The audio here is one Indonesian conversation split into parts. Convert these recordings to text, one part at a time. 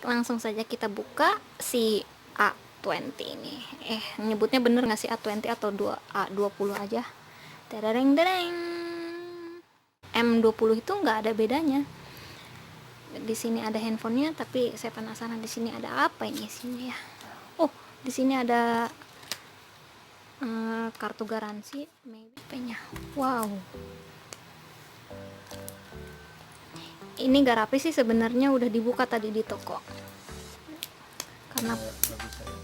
langsung saja kita buka si A20 ini. Nyebutnya bener nggak sih A20 atau A20 aja? Tereng dereng. M20 itu nggak ada bedanya. Di sini ada handphonenya, tapi saya penasaran di sini ada apa ini isinya ya. Oh, di sini ada kartu garansi, maybe-nya. Wow. Ini gak rapi sih sebenarnya, udah dibuka tadi di toko.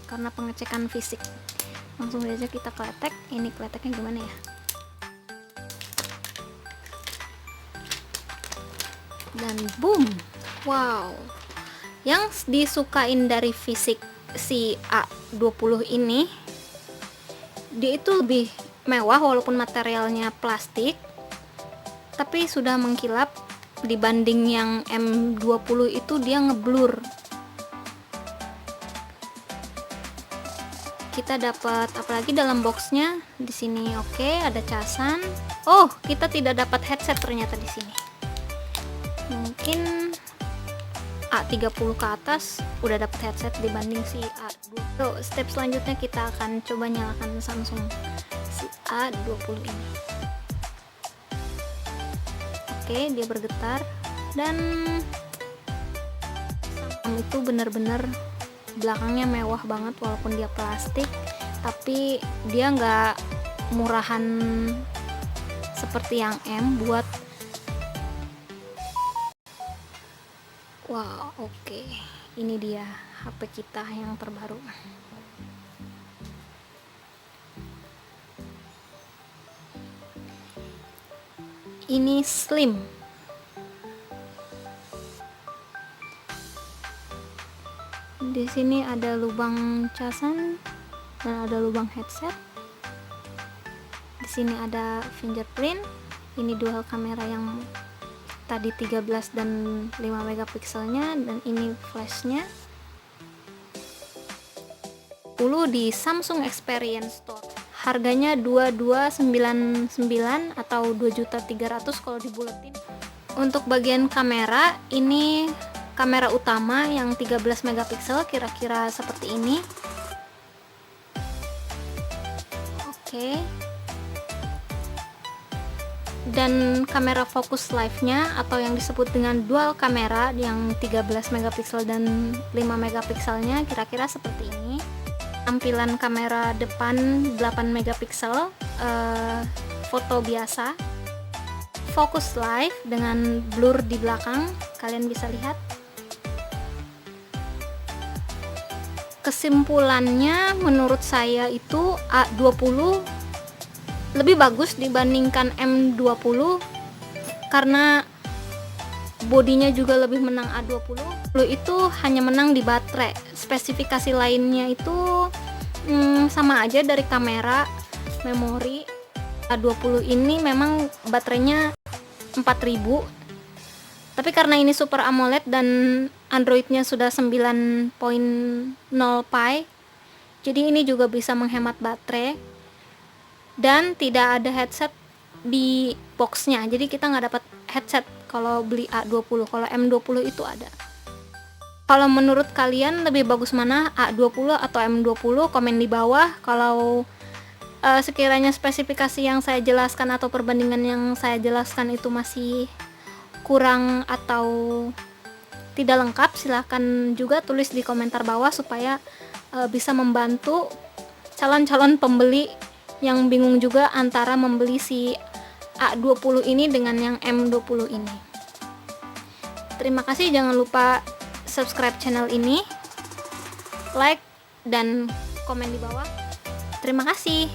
Karena pengecekan fisik. Langsung aja kita kletek. Ini kleteknya gimana ya? Dan boom. Wow. Yang disukain dari fisik si A20 ini, dia itu lebih mewah walaupun materialnya plastik, tapi sudah mengkilap. Dibanding yang M20 itu dia ngeblur. Kita dapat apalagi dalam boxnya di sini. Oke, ada casan. Oh, kita tidak dapat headset ternyata di sini. Mungkin A30 ke atas udah dapat headset dibanding si A20. So, step selanjutnya kita akan coba nyalakan Samsung si A20 ini. Oke, dia bergetar dan itu bener-bener belakangnya mewah banget walaupun dia plastik, tapi dia nggak murahan seperti yang M buat. Wow, oke. Ini dia HP kita yang terbaru. Ini slim. Di sini ada lubang casan dan ada lubang headset. Di sini ada fingerprint. Ini dual kamera yang tadi 13 dan 5 megapikselnya, dan ini flashnya. 10 di Samsung Experience Store. Harganya 2299 atau 2.300.000 kalau dibuletin. Untuk bagian kamera, ini kamera utama yang 13 megapiksel, kira-kira seperti ini. Oke. Dan kamera fokus live-nya atau yang disebut dengan dual kamera yang 13 megapiksel dan 5 megapikselnya kira-kira seperti ini. Tampilan kamera depan 8 megapiksel, foto biasa, fokus live dengan blur di belakang, kalian bisa lihat. Kesimpulannya menurut saya itu A20 lebih bagus dibandingkan M20 karena bodinya juga lebih menang A20. Itu hanya menang di baterai. Spesifikasi lainnya itu sama aja dari kamera, memori. A20 ini memang baterainya 4000. Tapi karena ini Super AMOLED dan Androidnya sudah 9.0 Pi, jadi ini juga bisa menghemat baterai. Dan tidak ada headset di boxnya, jadi kita nggak dapat headset kalau beli A20. Kalau M20 itu ada. Kalau menurut kalian lebih bagus mana, A20 atau M20? Komen di bawah. Kalau sekiranya spesifikasi yang saya jelaskan atau perbandingan yang saya jelaskan itu masih kurang atau tidak lengkap, silahkan juga tulis di komentar bawah supaya bisa membantu calon-calon pembeli yang bingung juga antara membeli si A20 ini dengan yang M20 ini. Terima kasih, jangan lupa subscribe channel ini, like dan komen di bawah. Terima kasih.